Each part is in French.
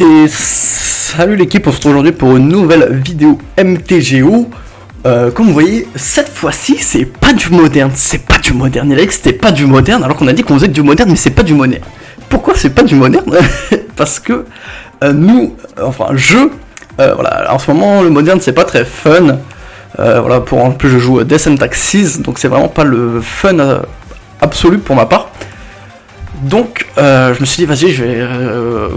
Et salut l'équipe, on se retrouve aujourd'hui pour une nouvelle vidéo MTGO. Comme vous voyez, cette fois-ci, c'est pas du moderne, Il a dit que c'était pas du moderne, alors qu'on a dit qu'on faisait du moderne, mais c'est pas du moderne. Pourquoi c'est pas du moderne? Parce que voilà, en ce moment, le moderne, c'est pas très fun. En plus, je joue Death and Taxes, donc c'est vraiment pas le fun absolu pour ma part. Donc, je me suis dit, vas-y, je vais,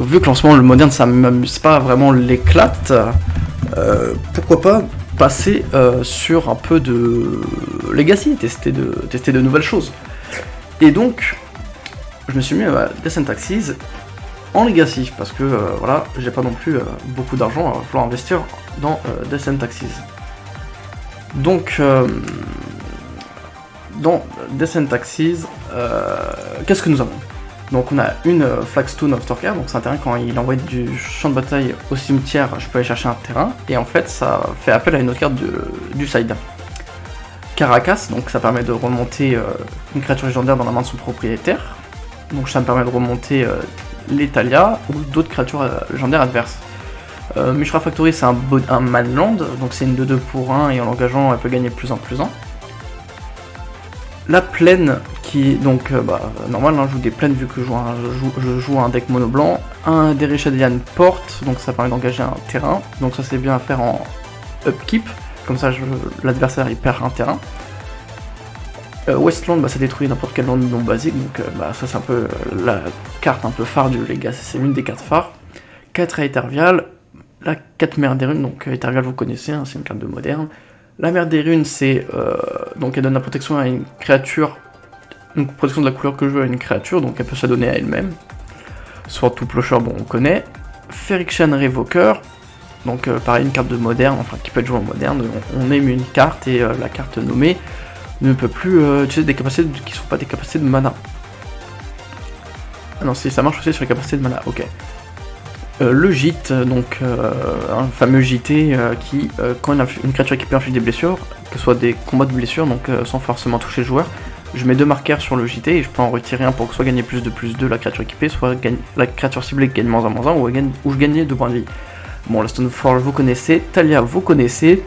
vu que en ce moment le moderne ça m'amuse pas vraiment l'éclate, pourquoi pas passer sur un peu de Legacy, tester de nouvelles choses. Et donc, je me suis mis à Death and Taxes en Legacy, parce que voilà, j'ai pas non plus beaucoup d'argent, il va falloir investir dans Death and Taxes. Donc, dans Death and Taxes, qu'est-ce que nous avons? Donc on a une Flagstone of Torquay, donc c'est un terrain quand il envoie du champ de bataille au cimetière, je peux aller chercher un terrain, et en fait ça fait appel à une autre carte du side. Caracas, donc ça permet de remonter une créature légendaire dans la main de son propriétaire, donc ça me permet de remonter l'Etalia ou d'autres créatures légendaires adverses. Mishra Factory c'est un manland, donc c'est une 2-2 pour 1 et en l'engageant elle peut gagner plus 1/+1. La plaine qui donc normal, je joue des plaines vu que je joue un deck mono blanc, un Derishadian porte, donc ça permet d'engager un terrain, donc ça c'est bien à faire en upkeep, comme ça l'adversaire il perd un terrain. Westland ça détruit n'importe quel land non basique, donc ça c'est un peu la carte un peu phare du Legacy, c'est une des cartes phares. 4 à Etervial, la 4 Mer des Runes, donc Etervial vous connaissez, c'est une carte de moderne. La Mer des Runes, c'est donc elle donne la protection à une créature, une protection de la couleur que je veux à une créature, donc elle peut se donner à elle-même. Sword to Plowshare, bon on connaît. Phyrexian Revoker, donc pareil une carte de moderne, enfin qui peut être jouée en moderne. On aime une carte et la carte nommée ne peut plus utiliser des capacités qui ne sont pas des capacités de mana. Ah non, si ça marche aussi sur les capacités de mana, ok. Le gîte, donc un fameux JT qui, quand une créature équipée inflige des blessures, que ce soit des combats de blessures, donc sans forcément toucher le joueur, je mets 2 marqueurs sur le JT et je peux en retirer un pour soit gagner plus de la créature équipée, soit la créature ciblée gagne -1/-1 ou je gagne 2 points de vie. Bon, la Stoneforge vous connaissez, Talia vous connaissez,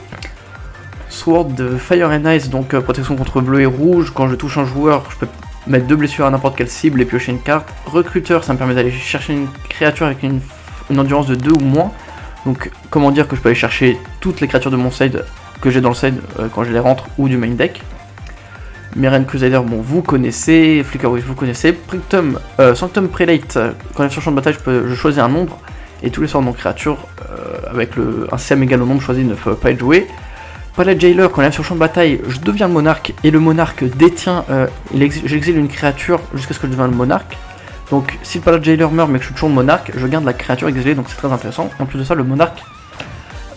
Sword de Fire and Ice, donc protection contre bleu et rouge, quand je touche un joueur, je peux mettre 2 blessures à n'importe quelle cible et piocher une carte. Recruteur, ça me permet d'aller chercher une créature avec une endurance de 2 ou moins, donc comment dire que je peux aller chercher toutes les créatures de mon side que j'ai dans le side quand je les rentre ou du main deck. Meren Crusader, bon vous connaissez, Flickerwish vous connaissez, Sanctum Prelate, quand elle est sur champ de bataille je choisis un nombre et tous les sorts de mon créature avec un CM égal au nombre choisi ne peuvent pas être joués. Palette Jailer, quand elle est sur champ de bataille je deviens monarque et le monarque détient, j'exile une créature jusqu'à ce que je devienne le monarque. Donc si le Palette Jailer meurt mais que je suis toujours monarque, je garde la créature exilée, donc c'est très intéressant. En plus de ça, le monarque,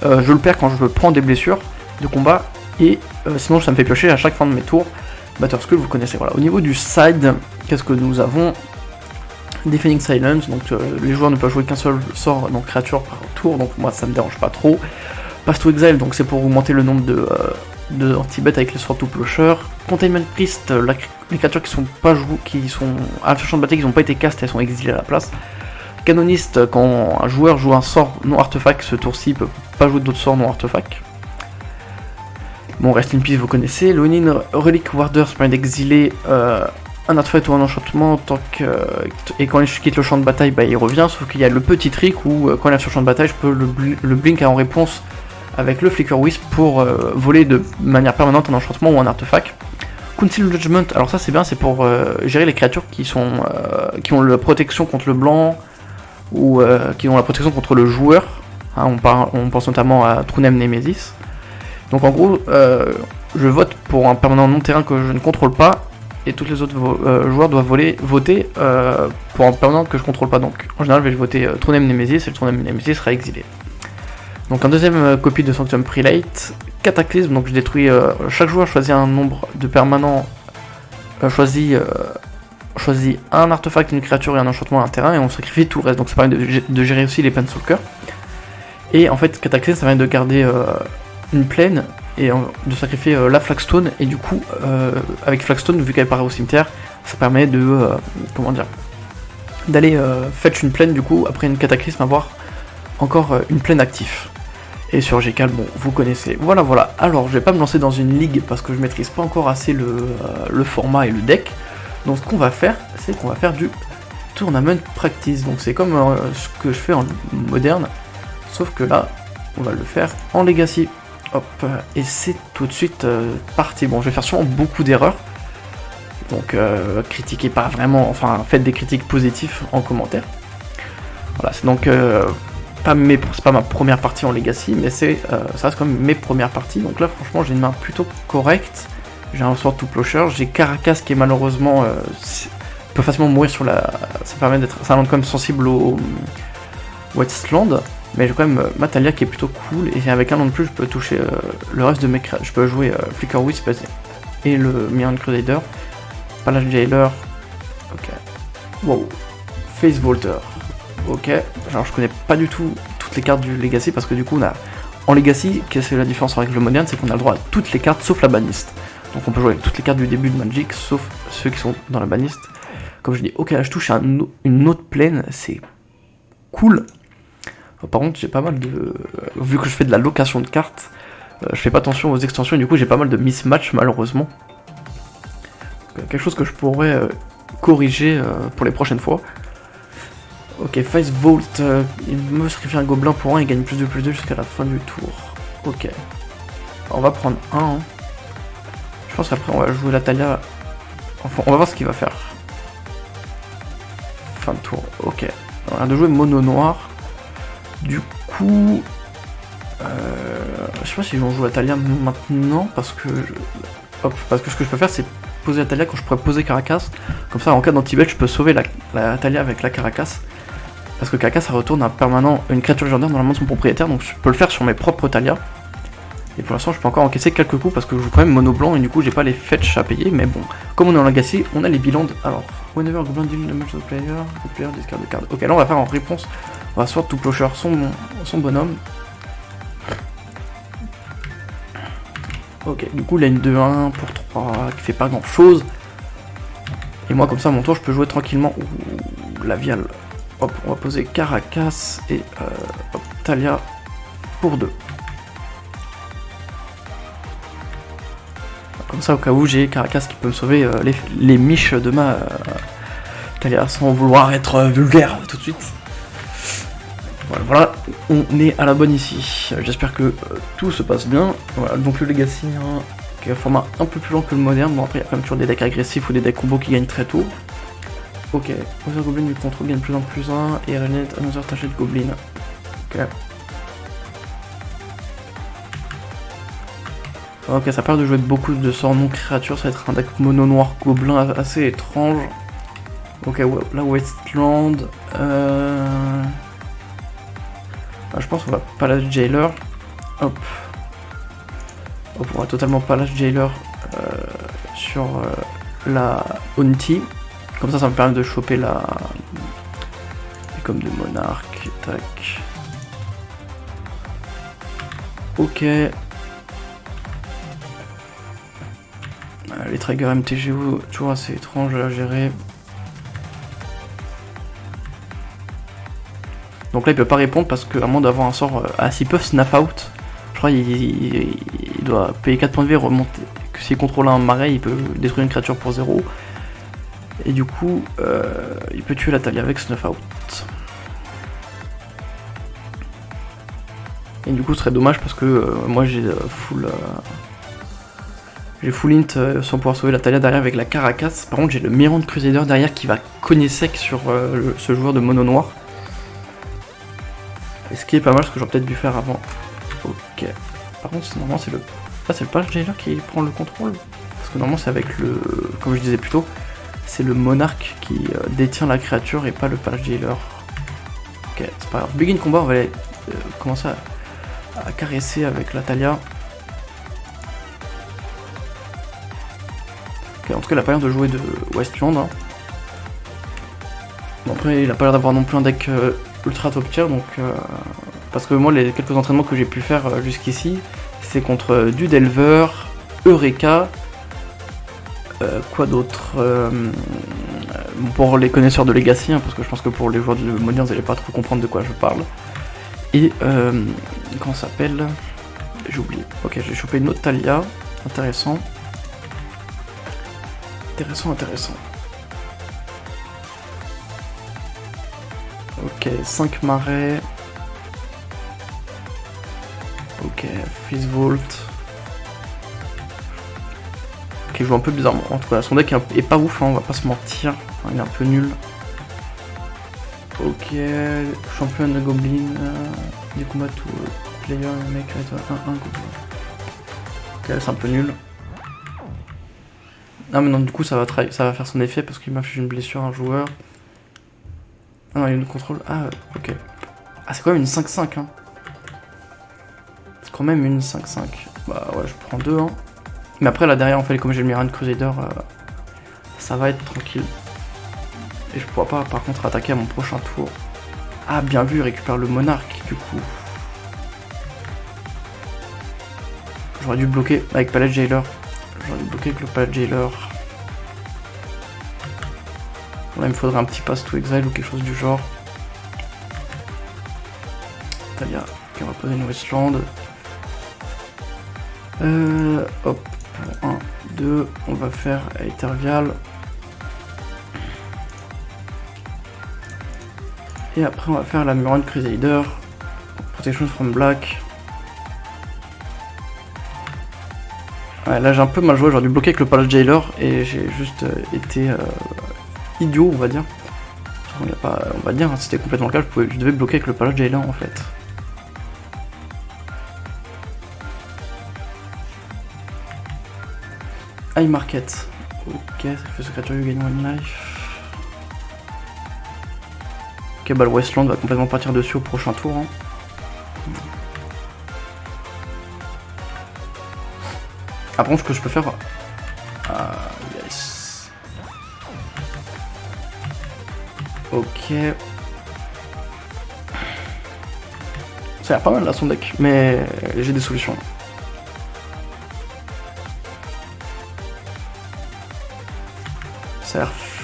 je le perds quand je prends des blessures de combat, et sinon ça me fait piocher à chaque fin de mes tours. Batterskull, vous connaissez, voilà. Au niveau du side, qu'est-ce que nous avons? Deafening Silence, donc les joueurs ne peuvent jouer qu'un seul sort, donc créature par tour, donc moi ça me dérange pas trop. Pass to Exile, donc c'est pour augmenter le nombre de anti-bet avec les Sword to Plowshare. Containment Priest, les créatures qui sont pas jouées, qui sont à la champ de bataille, qui n'ont pas été cast, elles sont exilées à la place. Canoniste, quand un joueur joue un sort non artefact, ce tour-ci peut pas jouer d'autres sorts non artefact. Bon, Rest in Peace vous connaissez. Leonin Relic Warder, ça permet d'exiler un artefact ou un enchantement et quand il quitte le champ de bataille, il revient, sauf qu'il y a le petit trick où quand il est sur le champ de bataille, je peux le blink en réponse avec le Flicker Wisp pour voler de manière permanente un enchantement ou un artefact. Council Judgment, alors ça c'est bien, c'est pour gérer les créatures qui ont la protection contre le blanc ou qui ont la protection contre le joueur. On pense notamment à Trunem Nemesis. Donc en gros, je vote pour un permanent non-terrain que je ne contrôle pas, et tous les autres joueurs doivent voter pour un permanent que je contrôle pas. Donc en général, je vais voter Trunem Nemesis, et le Trunem Nemesis sera exilé. Donc en deuxième copie de Sanctum Prelate, Cataclysme, donc je détruis, chaque joueur choisit un nombre de permanents, choisit un artefact, une créature et un enchantement à un terrain, et on sacrifie tout le reste, donc ça permet de gérer aussi les Planeswalkers. Et en fait, Cataclysme, ça permet de garder une plaine, et de sacrifier la Flagstone, et du coup, avec Flagstone, vu qu'elle paraît au cimetière, ça permet de, d'aller fetch une plaine, du coup, après une Cataclysme, avoir encore une plaine active. Et sur GCal, bon, vous connaissez. Voilà, voilà. Alors, je vais pas me lancer dans une ligue parce que je maîtrise pas encore assez le format et le deck. Donc, ce qu'on va faire, c'est qu'on va faire du tournament practice. Donc, c'est comme ce que je fais en moderne, sauf que là, on va le faire en legacy. Hop, et c'est tout de suite parti. Bon, je vais faire sûrement beaucoup d'erreurs. Donc, critiquez pas vraiment, enfin, faites des critiques positives en commentaire. Voilà, c'est donc c'est pas ma première partie en Legacy, mais ça reste quand même mes premières parties. Donc là, franchement, j'ai une main plutôt correcte. J'ai un sort tout clocher. J'ai Caracas qui est malheureusement peut facilement mourir sur la. Ça permet d'être. C'est un land quand même sensible au Westland, mais j'ai quand même Matalia qui est plutôt cool. Et avec un land de plus, je peux toucher le reste de mes créatures. Je peux jouer Flicker Wisp et le Mirror Crusader, Palace Jailer. Ok. Wow. Face Volter. Ok, alors je connais pas du tout toutes les cartes du Legacy parce que du coup on a en Legacy, qu'est-ce que la différence avec le moderne, c'est qu'on a le droit à toutes les cartes sauf la banniste. Donc on peut jouer avec toutes les cartes du début de Magic sauf ceux qui sont dans la banniste. Comme je dis, ok là je touche à une autre plaine, c'est cool. Par contre j'ai pas mal de... Vu que je fais de la location de cartes, je fais pas attention aux extensions et du coup j'ai pas mal de mismatch malheureusement. Quelque chose que je pourrais corriger pour les prochaines fois. Ok, Face Volt, il me sacrifie un gobelin pour 1 et gagne plus de jusqu'à la fin du tour. Ok. On va prendre 1. Hein. Je pense qu'après on va jouer la Talia. Enfin, on va voir ce qu'il va faire. Fin de tour, ok. On vient de jouer mono noir. Du coup... je sais pas si on joue la Talia maintenant, parce que... Hop, parce que ce que je peux faire c'est poser la Talia quand je pourrais poser Caracas. Comme ça en cas d'anti-bet je peux sauver la Talia avec la Caracas. Parce que Caracas ça retourne un permanent, une créature légendaire dans la main de son propriétaire, donc je peux le faire sur mes propres Talia. Et pour l'instant je peux encore encaisser quelques coups parce que je joue quand même mono blanc et du coup j'ai pas les fetch à payer, mais bon, comme on est en Legacy, on a les bilans. Alors, whenever a goblin deal damage to the player discard the card. Ok, là on va faire en réponse, on va soit tout clocher son bonhomme. Ok, du coup il a une 2-1 pour 3 qui fait pas grand chose. Et moi comme ça à mon tour je peux jouer tranquillement. Ouh, la viale. Hop, on va poser Caracas et hop, Talia pour 2. Comme ça, au cas où j'ai Caracas qui peut me sauver les miches de ma Talia sans vouloir être vulgaire tout de suite. Voilà, on est à la bonne ici. J'espère que tout se passe bien. Voilà, donc le Legacy, hein, qui est un format un peu plus long que le moderne. Bon, après, il y a quand même toujours des decks agressifs ou des decks combos qui gagnent très tôt. Ok, Other Goblin du contrôle gagne plus 1 plus 1 et Renet Another Taché de Goblin. Ok. Ok, ça permet de jouer beaucoup de sorts non créatures, ça va être un deck mono noir gobelin assez étrange. Ok, ouais, là Westland. Je pense qu'on va Palace Jailer. Hop. Hop, on va totalement Palace Jailer sur la Haunty. Comme ça me permet de choper la... comme de monarque, tac. Ok. Les triggers MTGO, toujours assez étranges à gérer. Donc là il peut pas répondre parce qu'à moins d'avoir un sort... Ah, s'ils peuvent snap out, je crois il doit payer 4 points de vie et remonter. S'il contrôle un marais, il peut détruire une créature pour 0. Et du coup, il peut tuer la Talia avec Snuff Out. Et du coup, ce serait dommage parce que moi j'ai full int sans pouvoir sauver la Talia derrière avec la Caracas. Par contre, j'ai le Mirror Crusader derrière qui va cogner sec sur ce joueur de mono noir. Et ce qui est pas mal, ce que j'aurais peut-être dû faire avant. Ok. Par contre, normalement, c'est le. Ah, c'est le Palace Jailer qui prend le contrôle. Parce que normalement, c'est avec le. Comme je disais plus tôt. C'est le monarque qui détient la créature et pas le Palace Jailer. Ok, c'est pas grave. Begin combat, on va aller commencer à caresser avec la Talia. Ok, en tout cas, il a pas l'air de jouer de Westland. Hein. Bon, après, il a pas l'air d'avoir non plus un deck ultra top tier, donc... parce que moi, les quelques entraînements que j'ai pu faire jusqu'ici, c'est contre du Delver, Eureka... quoi d'autre pour les connaisseurs de Legacy, hein, parce que je pense que pour les joueurs de Modern, vous n'allez pas trop comprendre de quoi je parle. Et comment ça s'appelle? J'ai oublié. Ok, j'ai chopé une autre Talia. Intéressant. Intéressant. Ok, 5 marais. Ok, Freeze Vault. Ok, il joue un peu bizarrement. En tout cas, son deck est pas ouf, hein, on va pas se mentir. Il est un peu nul. Ok, champion de Goblin. Du combat tout player, mec, 1 Goblin. Ok, c'est un peu nul. Ah, mais non, du coup, ça va faire son effet parce qu'il m'inflige une blessure à un joueur. Ah non, il y a une contrôle. Ah, ok. Ah, c'est quand même une 5-5, hein. C'est quand même une 5-5. Bah ouais, je prends 2, hein. Mais après, là derrière, en fait, comme j'ai le Mirran Crusader, ça va être tranquille. Et je pourrais pas, par contre, attaquer à mon prochain tour. Ah, bien vu, il récupère le monarque, du coup. J'aurais dû bloquer avec Palette Jailer. J'aurais dû bloquer avec le Palette Jailer. Là, il me faudrait un petit pass to exile ou quelque chose du genre. Talia, ok, on va poser une Wasteland. Hop, 1, 2, on va faire Etervial. Et après, on va faire la Mirran Crusader. Protection from Black. Ouais, là j'ai un peu mal joué, j'aurais dû bloquer avec le Palette Jailer et j'ai juste été idiot, on va dire. On va dire, hein, c'était complètement le cas, je devais bloquer avec le Palette Jailer en fait. High Market. Ok, ça fait ce créature, you gain 1 life. Ok, bah le Wasteland va complètement partir dessus au prochain tour. Hein. Après, ce que je peux faire... Ah, yes. Ok. Ça a l'air pas mal là son deck, mais j'ai des solutions.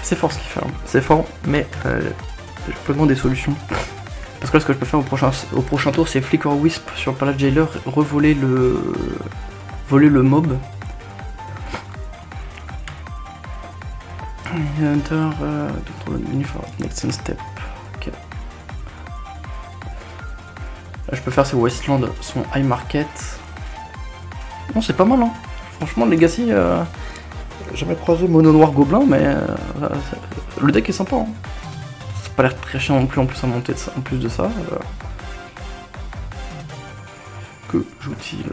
C'est fort ce qu'il fait, hein. C'est fort, mais j'ai complètement des solutions. Parce que là, ce que je peux faire au prochain tour, c'est Flicker Wisp sur le Palette Jailer, voler le mob. Hunter, control menu for next step. Ok. Là, je peux faire ces Wasteland, son High Market. Non, c'est pas mal, hein. Franchement, Legacy, jamais croisé mono noir gobelin, mais le deck est sympa. Hein. C'est pas l'air très chiant non plus, en plus à monter de ça, en plus de ça. Que joue-t-il?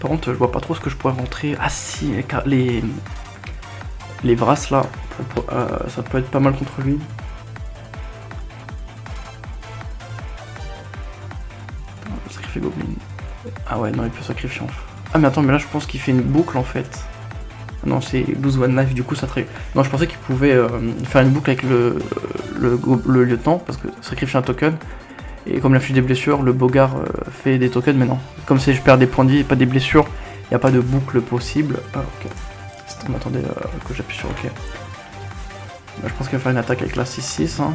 Par contre, je vois pas trop ce que je pourrais rentrer. Ah si, les Vras là, ça peut être pas mal contre lui. Sacrifier Goblin. Ah ouais, non, il peut sacrifier en fait. Ah mais attends, mais là je pense qu'il fait une boucle en fait. Non, c'est Lose One Life, du coup ça traite. Non, je pensais qu'il pouvait faire une boucle avec le lieutenant, parce que sacrifier un token. Et comme il inflige des blessures, le Bogart fait des tokens, mais non. Comme si je perds des points de vie et pas des blessures, il n'y a pas de boucle possible. Ah, ok. On m'attendait que j'appuie sur OK. Bah, je pense qu'il va faire une attaque avec la 6-6. Hein.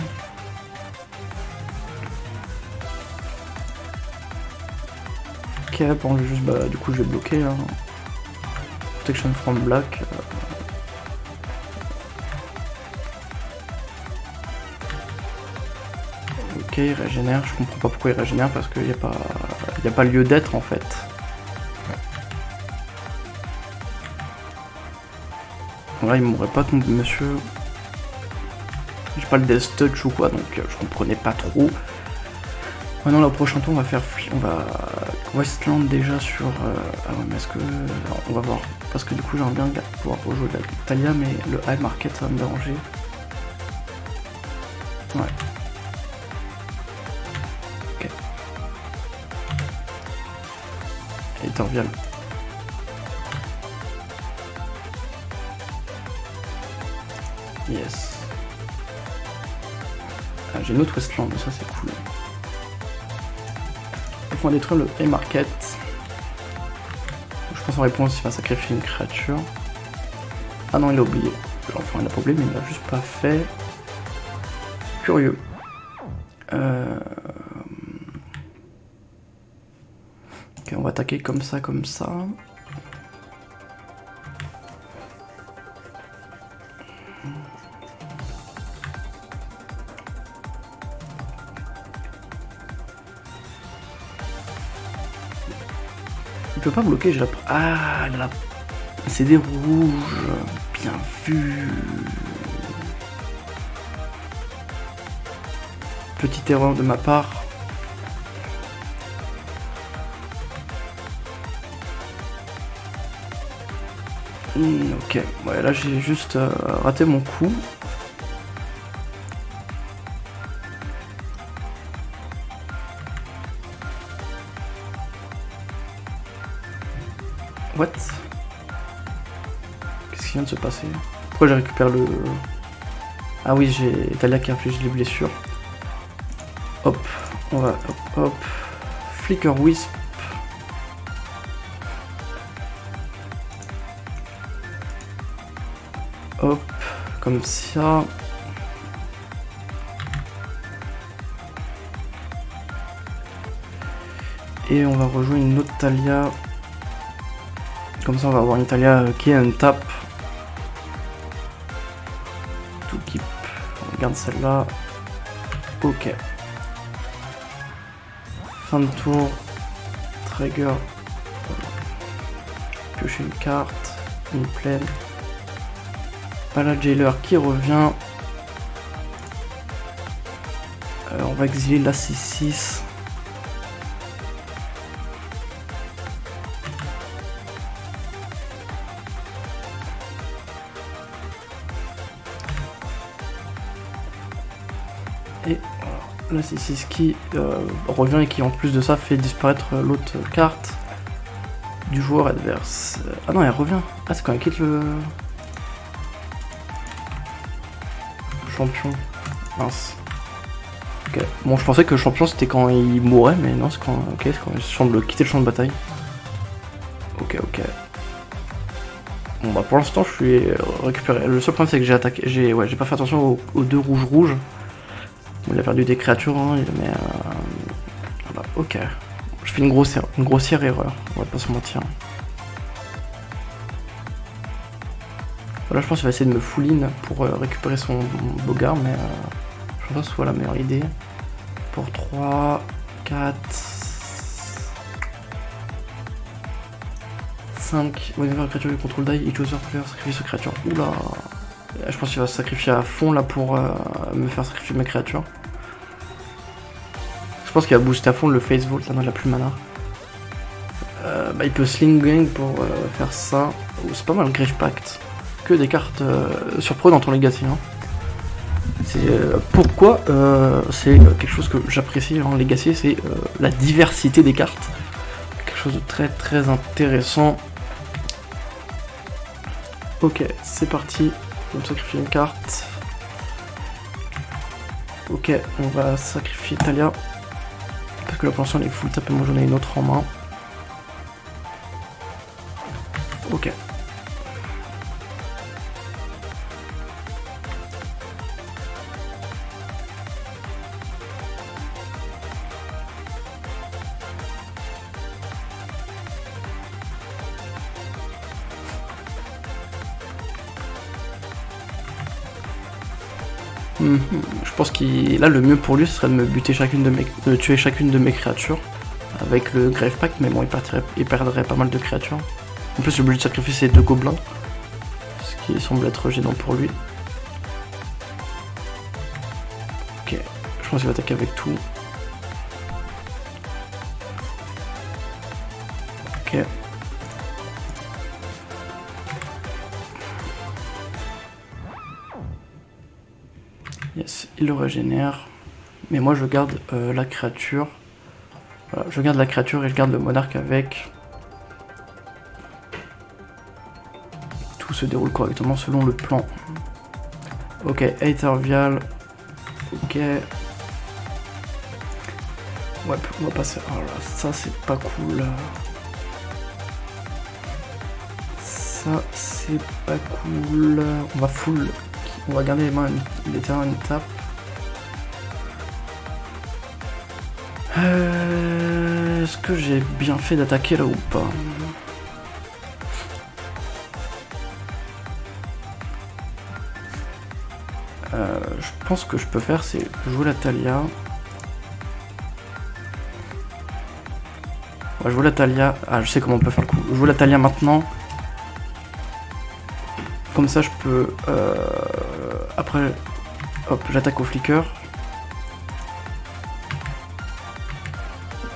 Ok, bon, juste, bah, du coup, je vais bloquer. Hein. Protection from Black. Ok, il régénère. Je comprends pas pourquoi il régénère parce qu'il n'y a pas lieu d'être en fait. Là, il m'aurait pas tombé, monsieur. J'ai pas le Death Touch ou quoi, donc je comprenais pas trop. Maintenant, là, au prochain tour, on va Westland déjà sur. Ah ouais, mais est-ce que. Alors, on va voir. Parce que du coup, j'aimerais bien pouvoir rejouer la Talia, mais le High Market, ça va me déranger. Ouais. Ok. Et Torvial. Yes. Ah, j'ai une autre Westland, ça c'est cool. Il faut détruire le High Market. Je pense en réponse il va sacrifier une créature. Ah non, il a oublié. L'enfant il a pas oublié, mais il l'a juste pas fait. curieux. Ok, on va attaquer comme ça, comme ça. Il peut pas bloquer, j'ai la... Ah, là, c'est des rouges. Bien vu. Petite erreur de ma part. Ok, ouais, là j'ai juste raté mon coup. What? Qu'est-ce qui vient de se passer? Pourquoi je récupère le... Ah oui, j'ai Talia qui inflige les blessures. Hop, on va... Hop, hop. Flicker Wisp. Hop, comme ça. Et on va rejoindre une autre Talia. Comme ça on va avoir une Talia qui est un tap. Tout keep. On regarde celle-là. Ok. Fin de tour. Trigger. Piocher une carte. Une plaine. Pala Jailer qui revient. On va exiler la 6-6. Et la 6-6 qui revient et qui en plus de ça fait disparaître l'autre carte du joueur adverse. Ah non, elle revient. Ah, c'est quand elle quitte le champion. Mince. Ok. Bon, je pensais que le champion c'était quand il mourait, mais non, c'est quand, okay, c'est quand il semble quitter le champ de bataille. Ok, ok. Bon bah pour l'instant je suis récupéré. Le seul problème c'est que j'ai attaqué, j'ai pas fait attention aux deux rouges. Il a perdu des créatures, hein, mais voilà, ok. Je fais une grossière erreur, on va pas se mentir. Voilà, je pense qu'il va essayer de me full-in pour récupérer son Bogard, mais je pense que ce soit la meilleure idée. Pour 3, 4, 5, whenever la créature du contrôle die, each other player sacrifie sa créature. Oula! Je pense qu'il va se sacrifier à fond là pour me faire sacrifier mes créatures. Je pense qu'il va booster à fond le Face Vault, là dans la plus mana. Bah, il peut Sling Gang pour faire ça. Oh, c'est pas mal le Grave Pact. Que des cartes surprenantes en Legacy. Hein. C'est pourquoi c'est quelque chose que j'apprécie en Legacy, c'est la diversité des cartes. Quelque chose de très très intéressant. Ok, c'est parti. On va sacrifier une carte. Ok, on va sacrifier Talia. Parce que là pour l'instant elle est full tap et moi j'en ai une autre en main. Ok. Je pense qu'il là le mieux pour lui ce serait de me buter de tuer chacune de mes créatures avec le Grave Pact, mais bon il perdrait pas mal de créatures. En plus le but de sacrifier c'est 2 gobelins, ce qui semble être gênant pour lui. Ok, je pense qu'il va attaquer avec tout. Ok. Yes, il le régénère. Mais moi je garde la créature. Voilà, je garde la créature et je garde le monarque avec. Tout se déroule correctement selon le plan. Ok, Aethervial. Ok. Ouais, on va passer. Oh là, ça c'est pas cool. Ça c'est pas cool. On va full. On va garder les mains, les terrains une tape. Est-ce que j'ai bien fait d'attaquer là ou pas? Je pense que je peux faire, c'est jouer la Talia. Ouais, jouer la Talia. Ah, je sais comment on peut faire le coup. Jouer la Talia maintenant. Comme ça, je peux... Après, hop, j'attaque au flicker.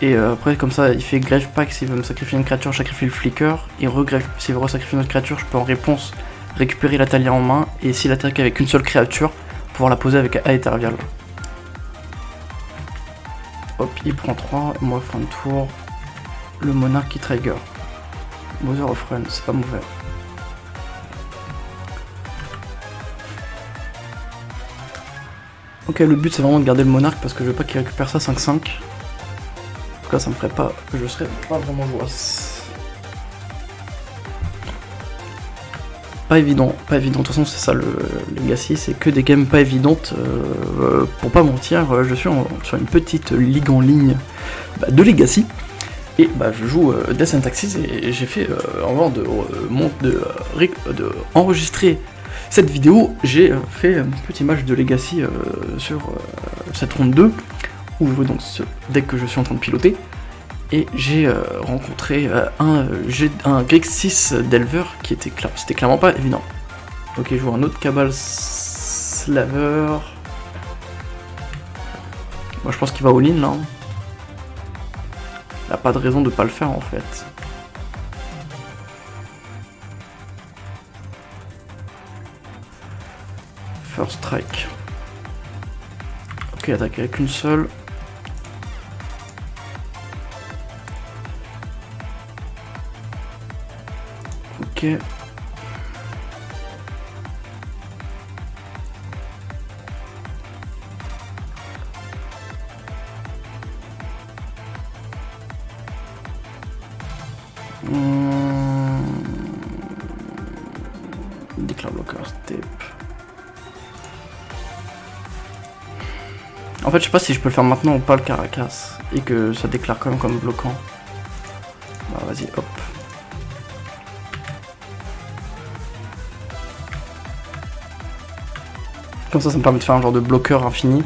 Et après, comme ça, il fait grave pack s'il veut me sacrifier une créature, je sacrifie le flicker. Et regrave, s'il veut resacrifier une autre créature, je peux en réponse récupérer la Talia en main. Et s'il attaque avec une seule créature, pouvoir la poser avec Aethervial. Hop, il prend 3. Moi, fin de tour. Le monarque qui trigger. Mother of Run, c'est pas mauvais. Ok, le but c'est vraiment de garder le monarque parce que je veux pas qu'il récupère ça 5-5. En tout cas, ça me ferait pas. Je serais pas vraiment joueur. Pas évident, pas évident. De toute façon, c'est ça le Legacy, c'est que des games pas évidentes. Pour pas mentir, je suis sur une petite ligue en ligne de Legacy. Et je joue Death and Taxes et j'ai fait, avant de enregistrer cette vidéo, j'ai fait un petit match de Legacy sur cette ronde 2, où je joue donc ce deck que je suis en train de piloter, et j'ai rencontré un Grixis Delver qui c'était clairement pas évident. Ok, je joue un autre Cabal Slaver. Moi je pense qu'il va all-in là. Il n'y a pas de raison de pas le faire en fait. First strike. Ok, attaque avec une seule. Ok. Déclare bloqueur step. En fait, je sais pas si je peux le faire maintenant ou pas le Caracas et que ça déclare quand même comme bloquant. Bah vas-y, hop. Comme ça me permet de faire un genre de bloqueur infini.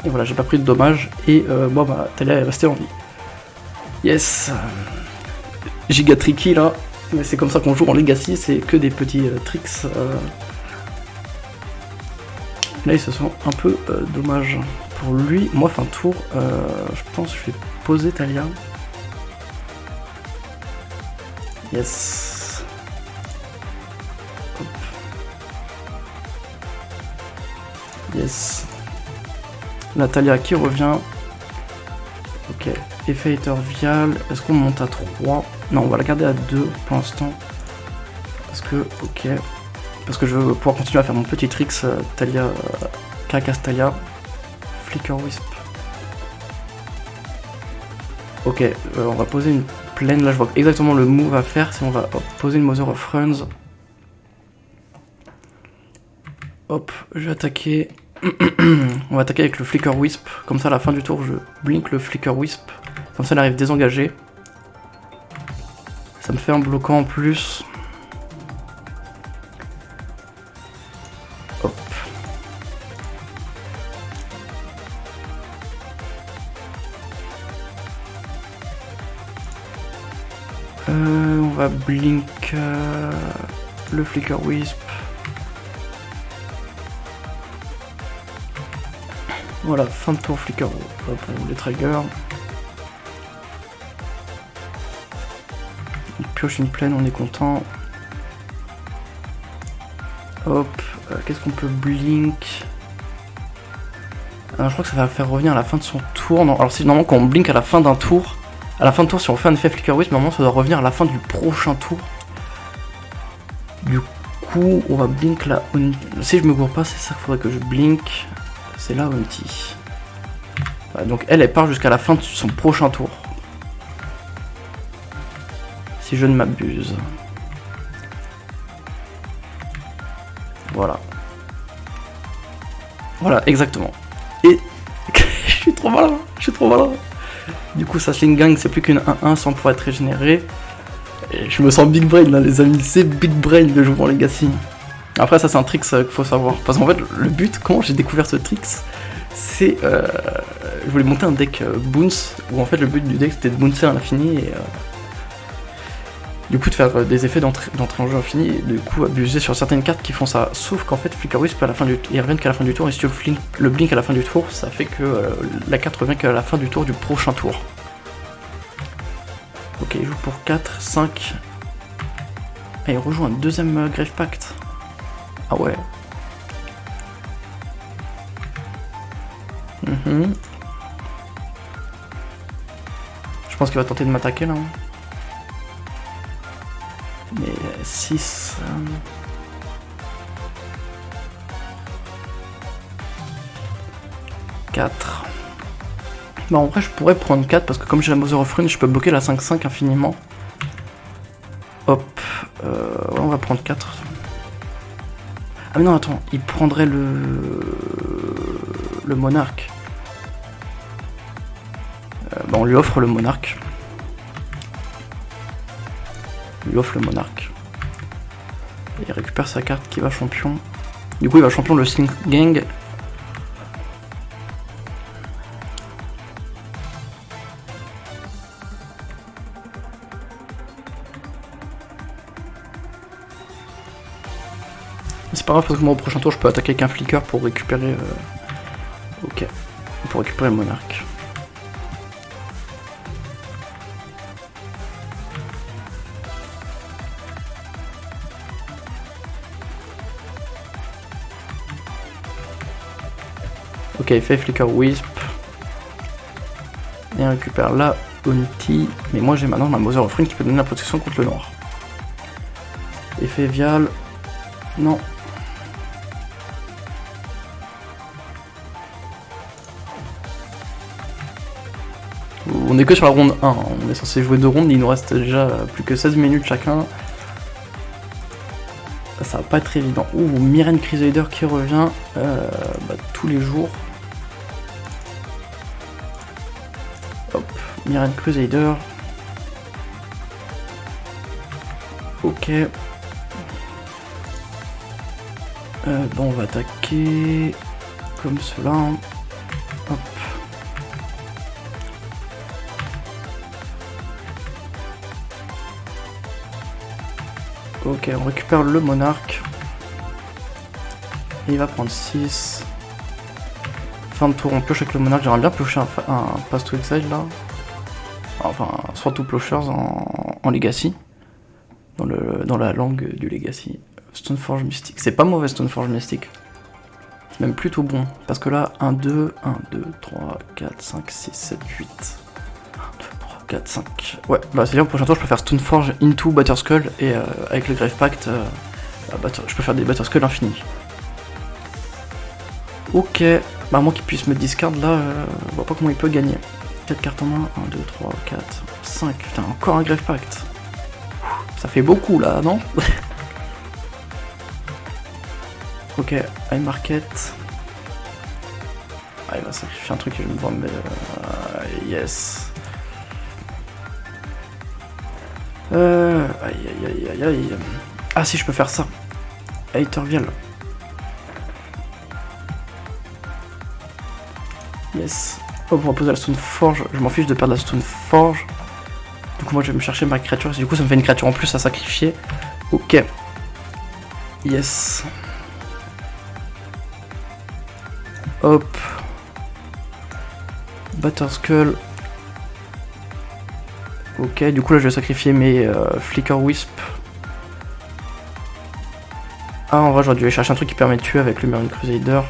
Et voilà, j'ai pas pris de dommages et Talia est restée en vie. Yes. Giga tricky là, mais c'est comme ça qu'on joue en Legacy, c'est que des petits tricks. Là ils se sont un peu dommage pour lui. Moi fin de tour, je pense que je vais poser Talia. Yes. Hop. Yes. La Talia qui revient. Ok. Effet Aethervial. Est-ce qu'on monte à 3? Non, on va la garder à 2 pour l'instant. Parce que, ok. Parce que je veux pouvoir continuer à faire mon petit tricks Talia. Caracas Talia. Flicker Wisp. Ok, on va poser une plaine. Là, je vois exactement le move à faire. Si on va poser une Mother of Runs. Hop, je vais attaquer. On va attaquer avec le Flicker Wisp, comme ça à la fin du tour je blink le Flicker Wisp, comme ça elle arrive désengagée. Ça me fait un bloquant en plus. Hop. On va blink le Flicker Wisp. Voilà, fin de tour Flicker, hop, on les trigger. On pioche une plaine, on est content. Hop, qu'est-ce qu'on peut blink? Je crois que ça va faire revenir à la fin de son tour. Non, alors c'est normalement quand on blink à la fin d'un tour. À la fin de tour, si on fait un effet Flicker Wisp, normalement ça doit revenir à la fin du prochain tour. Du coup, on va blink là. Si je me gourre pas, c'est ça qu'il faudrait que je blink. C'est là Hunty. Donc elle part jusqu'à la fin de son prochain tour. Si je ne m'abuse. Voilà. Voilà, exactement. Et je suis trop malin, Du coup, Sashling Gang, c'est plus qu'une 1-1 sans pouvoir être régénéré. Et je me sens big brain là, les amis. C'est big brain de jouer en Legacy. Après, ça, c'est un trick qu'il faut savoir. Parce qu'en fait, le but, comment j'ai découvert ce trick, c'est. Je voulais monter un deck bounce, où en fait, le but du deck c'était de bouncer à l'infini et. Du coup, de faire des effets d'entrée en jeu infini, et du coup, abuser sur certaines cartes qui font ça. Sauf qu'en fait, Flicker Wisp, à la fin ils reviennent qu'à la fin du tour, et si tu le blink à la fin du tour, ça fait que la carte revient qu'à la fin du tour du prochain tour. Ok, il joue pour 4, 5. Et il rejoue un deuxième Grave Pact. Ah ouais. Je pense qu'il va tenter de m'attaquer là. Mais 6... 4. Bah en vrai je pourrais prendre 4 parce que comme j'ai la Mother of Runes, je peux bloquer la 5-5 infiniment. Hop. Ouais, on va prendre 4. Ah mais non attends, il prendrait le monarque. Bah on lui offre le monarque. Lui offre le monarque. Et il récupère sa carte qui va champion. Du coup il va champion le Sling Gang. C'est pas grave parce que moi au prochain tour je peux attaquer avec un flicker pour récupérer. Ok. Pour récupérer le monarque. Ok, il fait Flicker Wisp. Et il récupère la Bounty. Mais moi j'ai maintenant ma Mother of Runes qui peut donner la protection contre le noir. Effet Vial. Non. On est que sur la ronde 1. On est censé jouer 2 rondes. Il nous reste déjà plus que 16 minutes chacun. Ça va pas être évident. Ouh, Mirren Crusader qui revient tous les jours. Hop, Mirren Crusader. Ok. Bon, on va attaquer comme cela. Hop. Ok, on récupère le monarque. Et il va prendre 6. Fin de tour, on pioche avec le monarque. J'aimerais bien piocher un Pass to Exile là. Enfin, soit tout piochers en Legacy. Dans la langue du Legacy. Stoneforge Mystique. C'est pas mauvais Stoneforge Mystique. C'est même plutôt bon. Parce que là, 1, 2, 3, 4, 5, 6, 7, 8. 1, 2, 3, 4, 5. Ouais, bah c'est-à-dire au prochain tour, je peux faire Stoneforge into Batterskull. Et avec le Grave Pact, je peux faire des Batterskull infinis. Ok. Bah, moi qui puisse me discard là, je vois pas comment il peut gagner. 4 cartes en main. 1, 2, 3, 4, 5. Putain, encore un Grave Pact. Ça fait beaucoup là, non? Ok, high market. Ah, il va sacrifier un truc que je vais me vendre, mais yes. Aïe. Ah si, je peux faire ça. Hatervial. Yes. Hop, on va poser la Stoneforge. Je m'en fiche de perdre la Stoneforge. Du coup, moi, je vais me chercher ma créature. Du coup, ça me fait une créature en plus à sacrifier. Ok. Yes. Hop. Batterskull. Ok, du coup là je vais sacrifier mes Flicker Wisp. Ah, en vrai j'aurais dû aller chercher un truc qui permet de tuer avec le Mirren Crusader.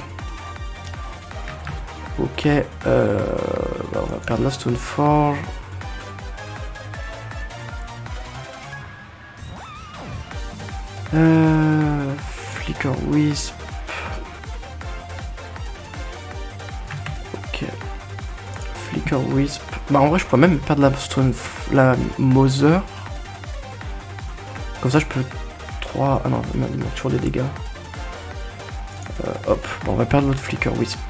Ok, on va perdre la Stoneforge. Flicker Wisp. Ok. Flicker Wisp. Bah en vrai je pourrais même perdre la Mother. Comme ça je peux 3... Ah non, même toujours des dégâts. Hop, bon, on va perdre notre Flicker Wisp.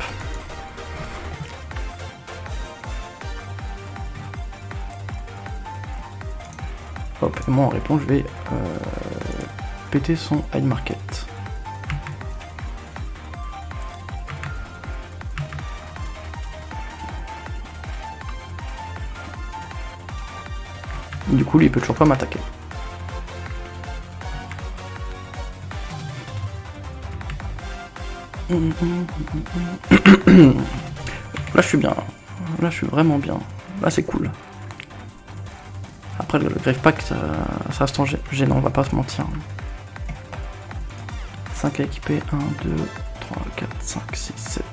Hop, et moi en réponse je vais péter son hide market. Du coup lui il peut toujours pas m'attaquer. Là je suis bien, là je suis vraiment bien, là c'est cool. Après le Grave Pact ça reste gênant, on va pas se mentir. 5 à équiper, 1, 2, 3, 4, 5, 6, 7.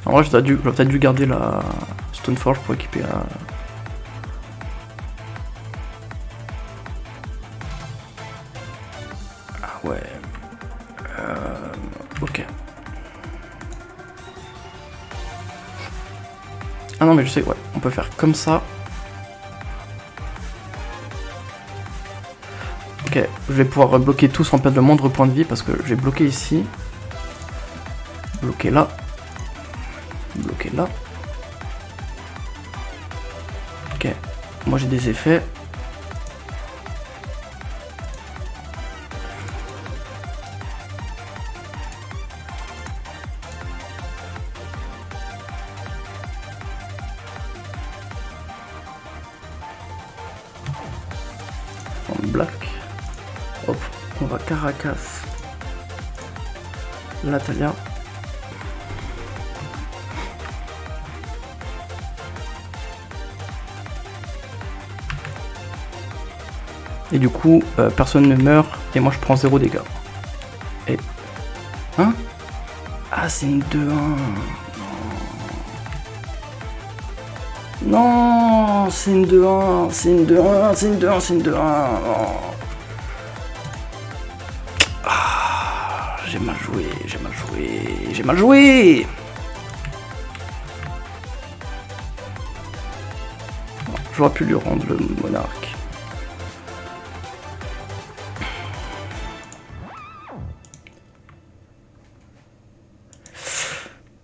En vrai j'aurais peut-être dû garder la Stoneforge pour équiper la... Ah ouais... Ok. Ah non mais je sais, ouais, on peut faire comme ça. Ok, je vais pouvoir bloquer tout sans perdre le moindre point de vie parce que je vais bloquer ici. Bloquer là. Bloquer là. Ok, moi j'ai des effets. On black. Hop, on va Caracas. Natalia. Et du coup, personne ne meurt et moi je prends 0 dégâts. Et... Hein? Ah, c'est une 2-1. Non, c'est une 2-1, c'est une 2-1, c'est une 2-1, c'est une 2-1. Ah, j'ai mal joué, j'ai mal joué, j'ai mal joué. J'aurais pu lui rendre le monarque.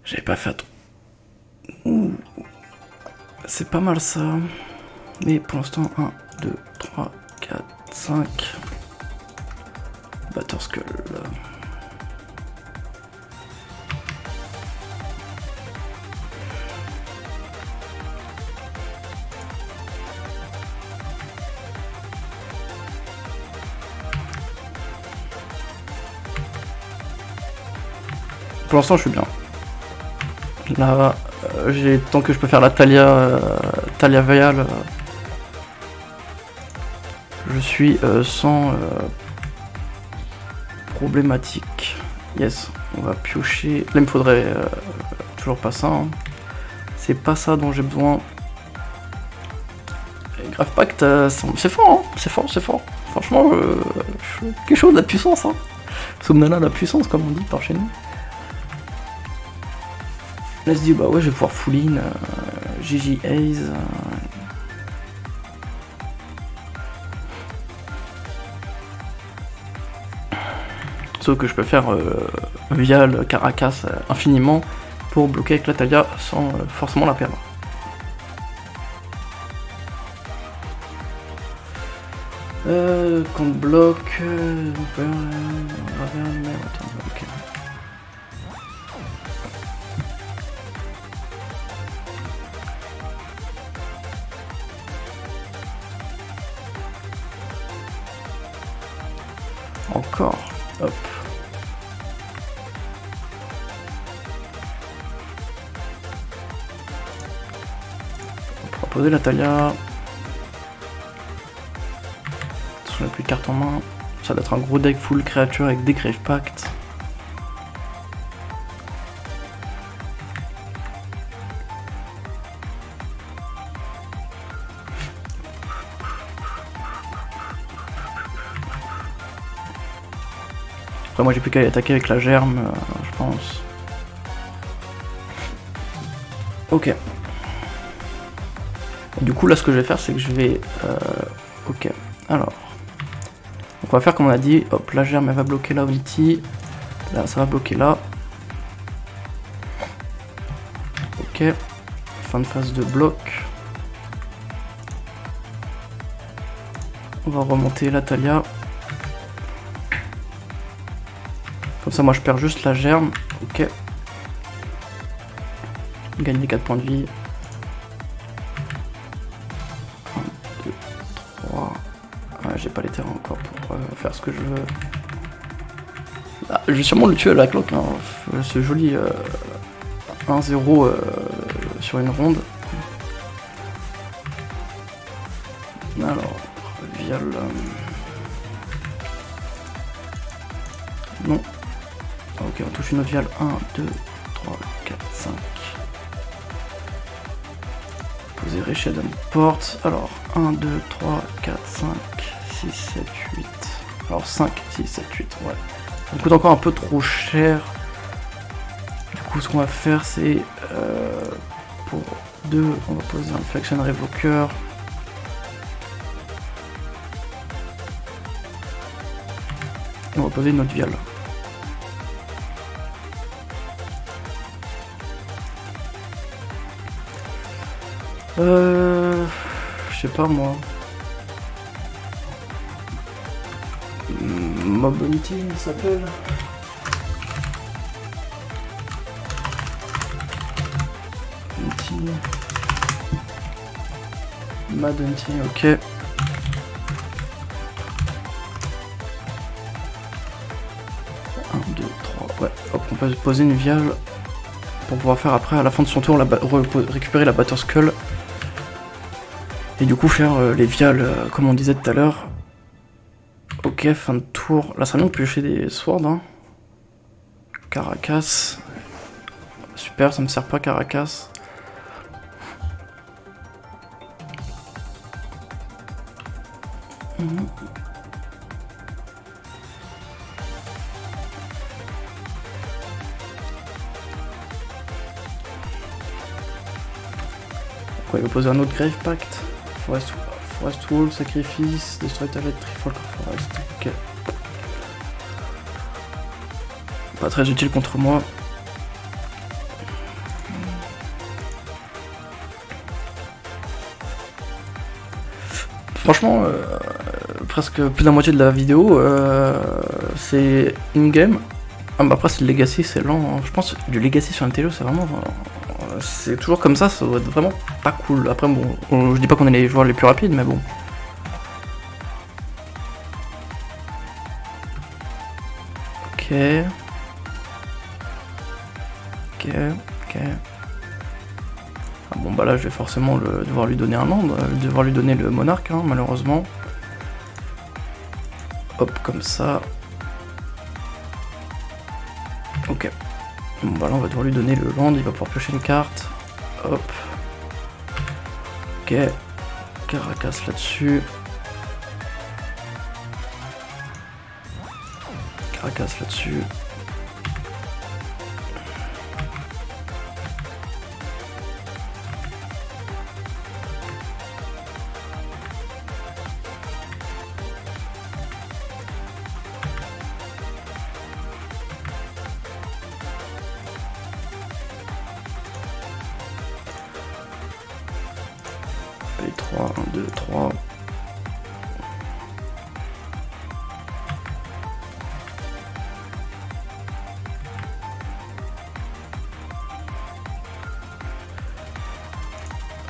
J'avais pas fait trop. Ouh. C'est pas mal ça. Mais pour l'instant, 1, 2, 3, 4, 5. Batteur Skull. Pour l'instant, je suis bien. Là, tant que je peux faire la Talia Vial, je suis sans problématique. Yes, on va piocher. Là, il me faudrait toujours pas ça. Hein. C'est pas ça dont j'ai besoin. Et Grave Pact, c'est fort, hein. C'est fort, c'est fort. Franchement, quelque chose de la puissance. Hein. Somnala, la puissance, comme on dit par chez nous. Là, je dis, bah ouais, je vais pouvoir full in, GG Ace. Sauf que je peux faire via le Caracas infiniment pour bloquer avec la Talia sans forcément la perdre. Compte bloc. Ok. Encore, hop. On pourra poser la Talia. On n'a plus de carte en main. Ça doit être un gros deck full créature avec des Grave Pact. Après moi j'ai plus qu'à y attaquer avec la germe, je pense. Ok. Et du coup là ce que je vais faire c'est que je vais... ok, alors... Donc on va faire comme on a dit, hop, la germe elle va bloquer là Unity, là ça va bloquer là. Ok, fin de phase de bloc. On va remonter la Talia. Comme ça moi je perds juste la germe, ok. Gagner 4 points de vie. 1, 2, 3. Ouais, j'ai pas les terrains encore pour faire ce que je veux. Ah, je vais sûrement le tuer à la cloque, hein. Ce joli 1-0 sur une ronde. Alors, vial. Non. Ok, on touche une autre vial. 1, 2, 3, 4, 5. Poser Reshed Port. Alors, 1, 2, 3, 4, 5, 6, 7, 8. Alors, 5, 6, 7, 8. Ouais. Ça coûte encore un peu trop cher. Du coup, ce qu'on va faire, c'est pour 2, on va poser un Flexion Revoker. Et on va poser une autre viale. Je sais pas moi. Mobility, il s'appelle. Madunty, ok. 1, 2, 3, ouais, hop, on peut poser une viale pour pouvoir faire après, à la fin de son tour, récupérer la Batterskull. Et du coup faire les viales, comme on disait tout à l'heure. Ok, fin de tour. Là, ça serait bien de piocher des swords, hein. Caracas. Super, ça me sert pas Caracas. Quoi, il va poser un autre Grave Pact. Forest Wall, Sacrifice, Destroy Target, Trifolk Forest. Ok. Pas très utile contre moi. Franchement, presque plus de la moitié de la vidéo, c'est in-game. Ah bah après c'est le Legacy, c'est lent. Hein. Je pense que du Legacy sur MTLO c'est vraiment... c'est toujours comme ça doit être vraiment pas cool. Après bon, je dis pas qu'on est les joueurs les plus rapides, mais bon. Ok. Ok, ok. Ah bon bah là je vais forcément devoir lui donner un land, devoir lui donner le monarque, hein, malheureusement. Hop, comme ça. Ok. Bon bah là on va devoir lui donner le land, il va pouvoir piocher une carte. Hop. Ok. Caracas là-dessus. Caracas là-dessus. Allez, 3, 1, 2, 3.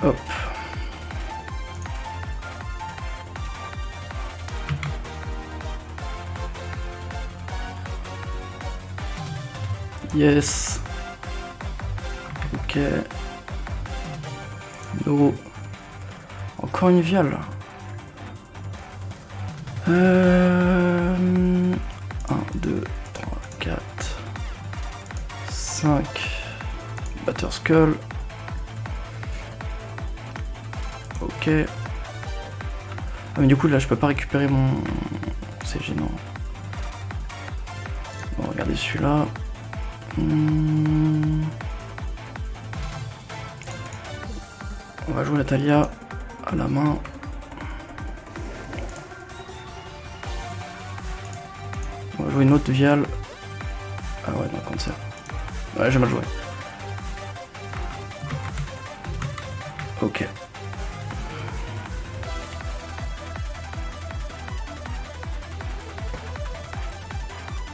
Hop. Yes. Ok. No. Encore une viale. 1, 2, 3, 4, 5. Batterskull. Ok. Ah mais du coup là je peux pas récupérer mon... C'est gênant. garder celui-là. On va jouer la Talia à la main. On va jouer une autre viale. Ah ouais, non, comme ça. Ouais, j'ai mal joué. Ok.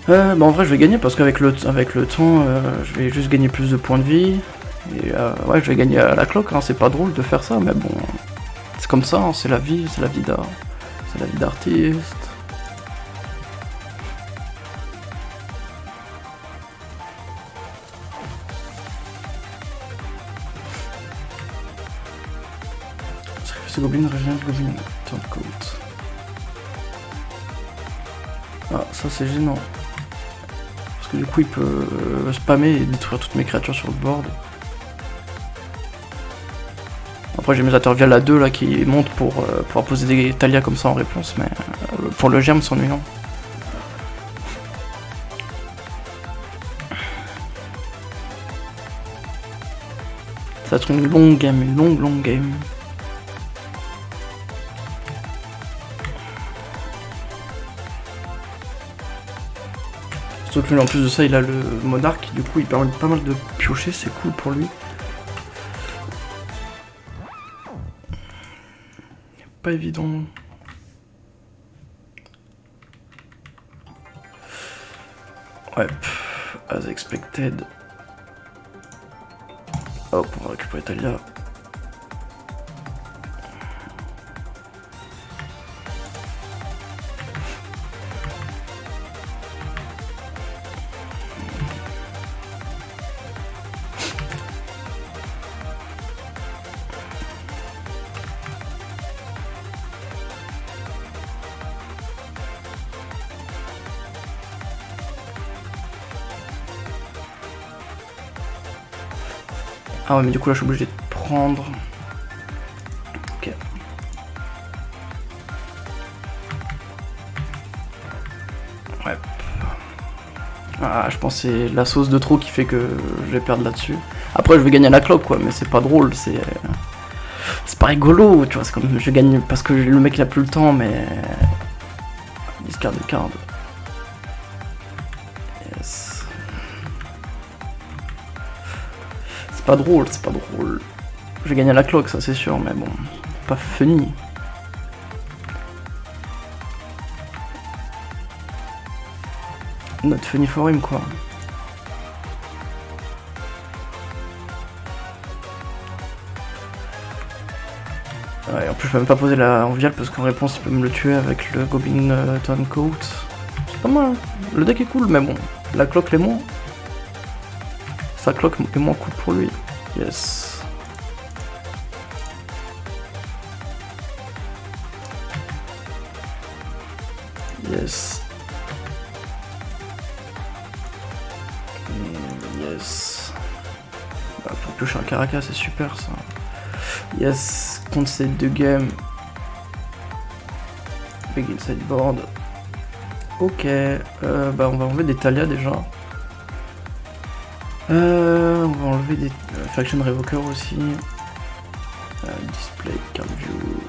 Bah en vrai je vais gagner parce qu'avec le temps je vais juste gagner plus de points de vie. Et ouais je vais gagner à la cloque, hein. C'est pas drôle de faire ça mais bon. C'est comme ça, hein. C'est la vie d'art. C'est la vie d'artiste. Sacrifice Goblin, Régional Goblin, Turncoat. Ah ça c'est gênant. Parce que du coup il peut spammer et détruire toutes mes créatures sur le board. Après j'ai mes Attervial à 2 là qui montent pour pouvoir poser des Talia comme ça en réponse, mais pour le germe c'est ennuyant. Ça va être une longue game, une longue game. Surtout que lui en plus de ça il a le monarque, du coup il permet pas mal de piocher, c'est cool pour lui. Pas évident. Ouais, as expected. Hop, on va récupérer Talia. Ah ouais mais du coup là je suis obligé de prendre. Ok. Ouais. Ah je pense que c'est la sauce de trop qui fait que je vais perdre là-dessus. Après je vais gagner à la cloque quoi, mais c'est pas drôle, c'est pas rigolo, tu vois, c'est comme je gagne parce que le mec il a plus le temps mais. Discard de card. Yes. C'est pas drôle, c'est pas drôle. Je vais gagner à la cloque, ça c'est sûr, mais bon, pas funny. Not funny for him, quoi. Ouais, en plus je peux même pas poser la enviale parce qu'en réponse il peut me le tuer avec le Goblin Turncoat. C'est pas mal, le deck est cool, mais bon, la cloque l'est moins. Sa cloque est moins cool pour lui. Yes. Yes. Yes. Bah, pour piocher un Caracas, c'est super ça. Yes. Contre ces deux games. Big sideboard. Ok. Bah, on va enlever des Talia déjà. On va enlever des Faction Revoker aussi. Display, card view.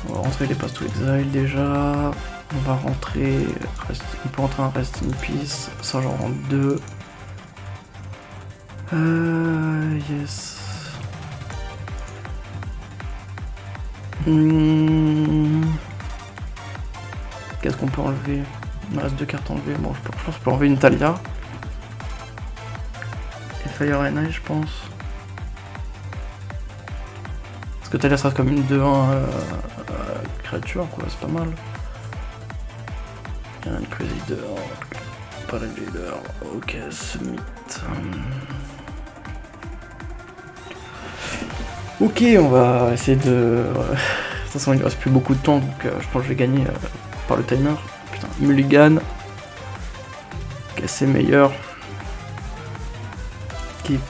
On va rentrer les Pass to Exile déjà. On va rentrer. On peut rentrer un Rest in Peace. Ça j'en rentre 2. Yes. Qu'est-ce qu'on peut enlever? Il me reste 2 cartes enlevées. Bon, je pense que je peux enlever une Talia. Et Fire and Ice, je pense. Parce que Talia sera comme une 2-1 créature, quoi. C'est pas mal. Il y a un Crusader. Pas le leader. Ok, Summit. Ok, on va essayer de. De toute façon, il ne reste plus beaucoup de temps, donc je pense que je vais gagner par le timer. Putain, Mulligan. Ok, c'est meilleur. Keep.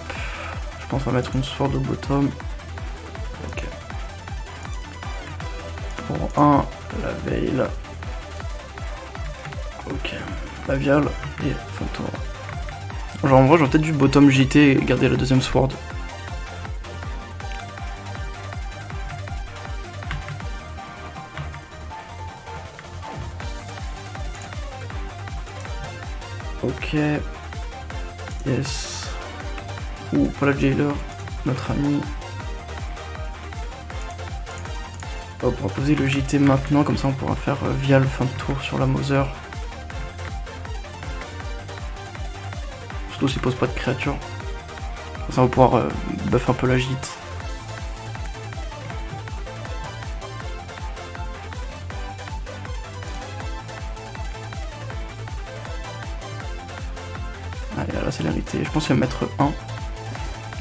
Je pense qu'on va mettre une sword au bottom. Ok. Pour 1, la veille. Ok, la viale et fin de tour. Genre en vrai j'aurais peut-être dû bottom JT et garder la deuxième sword. Ok. Yes. Ouh, pas la jailer, notre ami. Hop, on va poser le JT maintenant, comme ça on pourra faire vial fin de tour sur la Mother. Surtout s'il pose pas de créature. Comme ça on va pouvoir buff un peu la gîte. Allez, la célérité, je pense qu'il va mettre 1.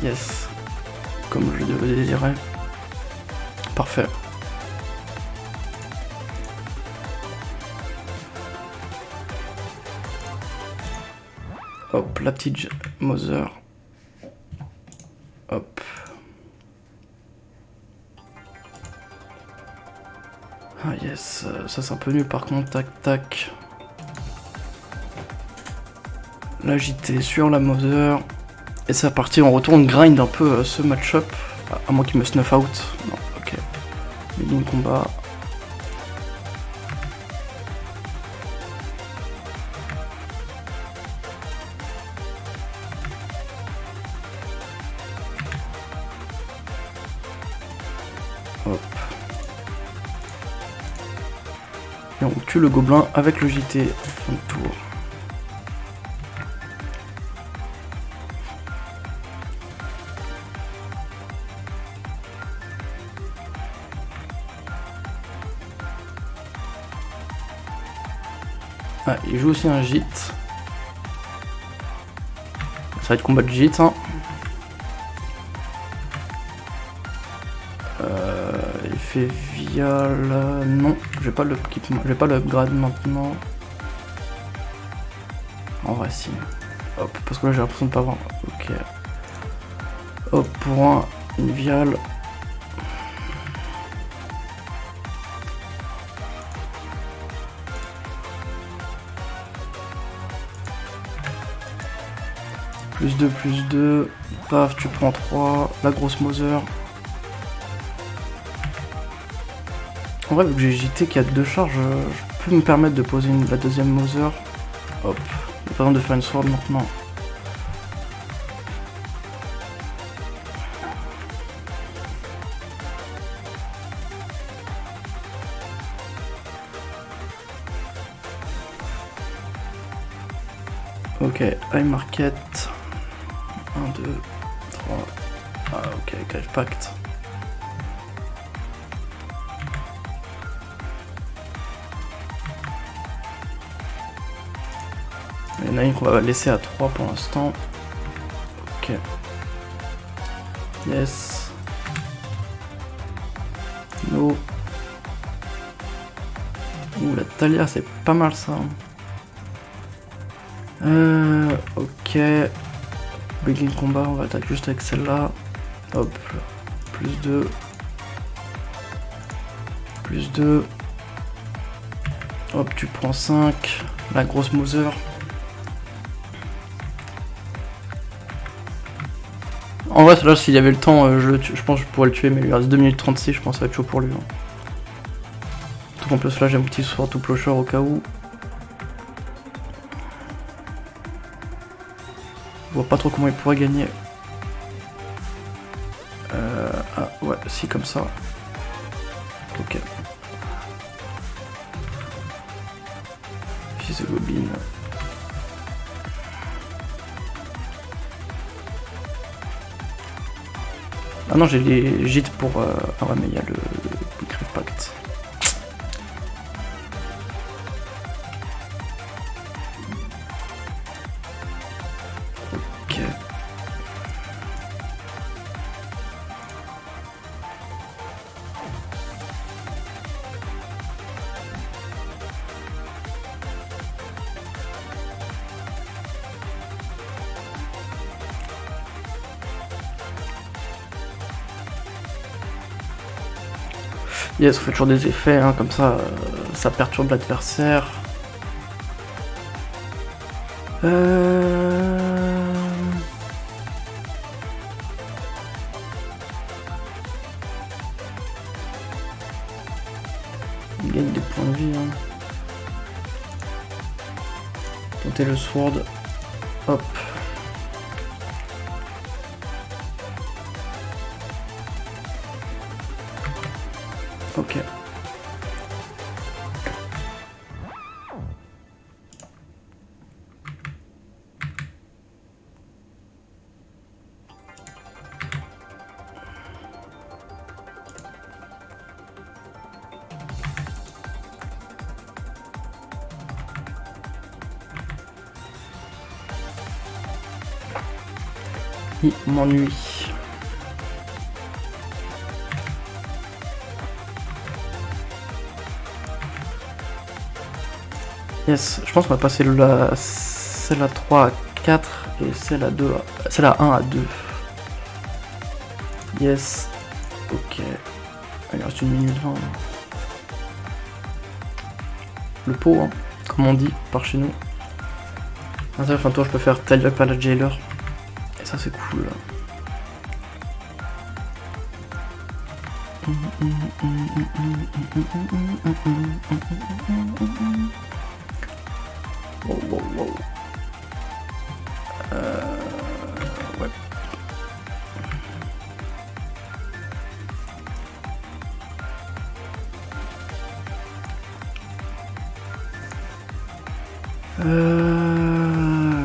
Yes. Comme je le désirais. Parfait. Hop, la petite Mother. Hop. Ah yes, ça c'est un peu nul par contre, tac tac. La JT sur la Mother. Et c'est parti, on retourne grind un peu ce match-up. À moins qu'il me snuff out. Non, ok. Begin combat. Hop. Et on tue le gobelin avec le JT. Fin de tour. Ah, il joue aussi un gîte. Ça va être combat de gîte. Hein. Il fait vial. Non, j'ai pas l'équipement. J'ai pas le upgrade maintenant. En vrai, si. Hop, parce que là j'ai l'impression de pas avoir. Ok. Hop, pour une vial. Plus 2, paf, tu prends 3, la grosse Mother. En vrai, vu que j'ai JT qui a 2 charges, je peux me permettre de poser la deuxième Mother. Hop, il n'y a pas besoin de faire une sword maintenant. Ok, high market. 1, 2, 3. Ah ok, Grave Pact. Il y en a une qu'on va laisser à 3 pour l'instant. Ok. Yes. No. Ouh, la Talia, c'est pas mal ça. Ok. Begin combat, on va attaquer juste avec celle-là. Hop. Plus 2. Plus 2. Hop, tu prends 5. La grosse Mother. En vrai, là, s'il y avait le temps, je pense que je pourrais le tuer, mais il lui reste 2 minutes 36, je pense que ça va être chaud pour lui. Hein. Tout en plus, là, j'ai un petit sword to plowshare au cas où. Je vois pas trop comment il pourrait gagner. Ah ouais, si comme ça. Ok. Fils de goblin. Ah non, j'ai les gîtes pour... Ah ouais, mais il y a le Grave Pact. Ok. Yes, on fait toujours des effets, hein, comme ça, ça perturbe l'adversaire. Il gagne des points de vie. Hein. Tenter le sword. Hop. Ok. Il m'ennuie. Yes, je pense qu'on va passer celle à 3 à 4 et celle à 2 à... celle à 1 à 2. Yes. Ok. Il reste 1 minute 20. Le pot, hein, comme on dit par chez nous. Enfin, toi, je peux faire Tell Up à la Jailer. Et ça, c'est cool. Wow, wow, wow. Ouais.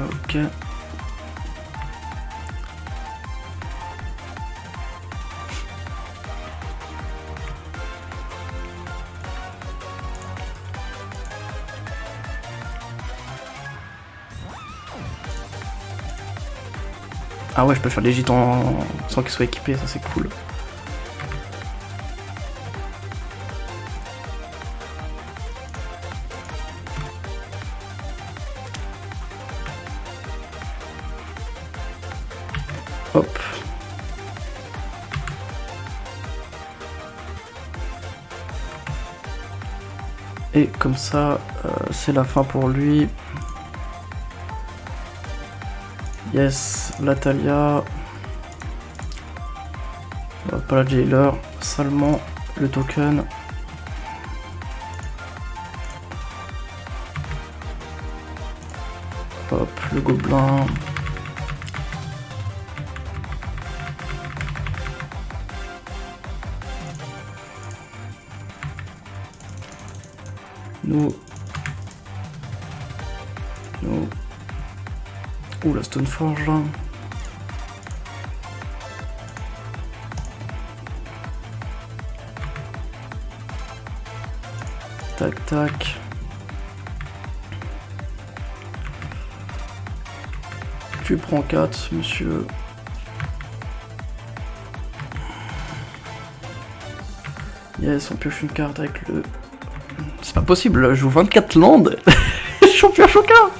Ok. Ah ouais, je peux faire les gitans sans qu'ils soient équipés, ça c'est cool. Hop. Et comme ça, c'est la fin pour lui. Yes, la Talia. Pas la Jailer, seulement le token. Hop, le gobelin. Nous. Ouh, la Stoneforge là. Tac tac. Tu prends 4, monsieur. Yes, on pioche une carte avec le... C'est pas possible, je joue 24 landes. Champion choquin.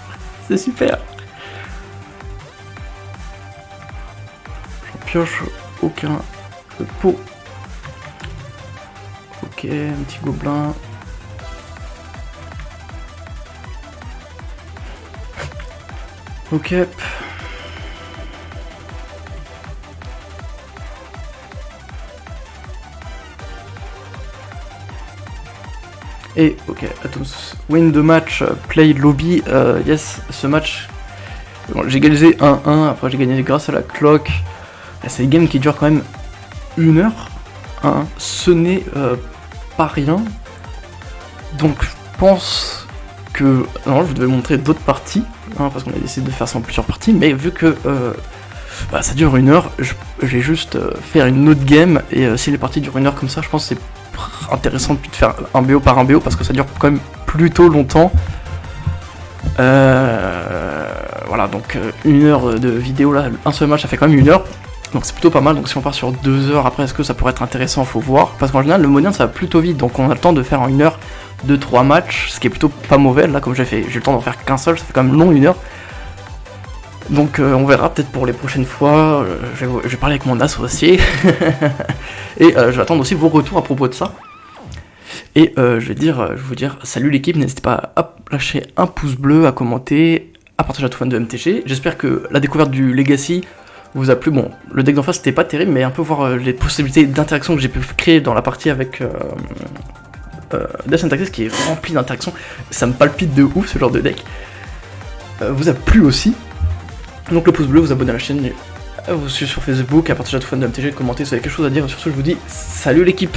C'est super. J'en pioche aucun. Le pot. Ok, un petit gobelin. Ok. Et ok, à tous. Win the match, play lobby. Yes, ce match. Bon, j'ai gagné 1-1, après j'ai gagné grâce à la clock. C'est une game qui dure quand même 1 heure. Hein. Ce n'est pas rien. Donc je pense que... Non, je vous devais montrer d'autres parties. Hein, parce qu'on a décidé de faire ça en plusieurs parties. Mais vu que ça dure 1 heure, je vais juste faire une autre game. Et si les parties durent 1 heure comme ça, je pense que c'est intéressant de faire un BO par un BO parce que ça dure quand même plutôt longtemps. Voilà, donc 1 heure de vidéo là, un seul match ça fait quand même 1 heure, donc c'est plutôt pas mal. Donc si on part sur 2 heures après, est-ce que ça pourrait être intéressant? Faut voir, parce qu'en général le moderne ça va plutôt vite, donc on a le temps de faire en 1 heure 2-3 matchs, ce qui est plutôt pas mauvais. Là comme j'ai le temps d'en faire qu'un seul, ça fait quand même long 1 heure. Donc on verra peut-être pour les prochaines fois. Je vais parler avec mon associé et je vais attendre aussi vos retours à propos de ça. Et je vais vous dire salut l'équipe, n'hésitez pas à lâcher un pouce bleu, à commenter, à partager à tout fan de MTG. J'espère que la découverte du Legacy vous a plu. Bon, le deck d'en face c'était pas terrible, mais un peu voir les possibilités d'interaction que j'ai pu créer dans la partie avec Death and Taxes, qui est rempli d'interactions. Ça me palpite de ouf ce genre de deck. Vous a plu aussi. Donc le pouce bleu, vous abonnez à la chaîne, vous suivez sur Facebook, à partager à tout fan de MTG, commenter si vous avez quelque chose à dire. Sur ce, je vous dis salut l'équipe.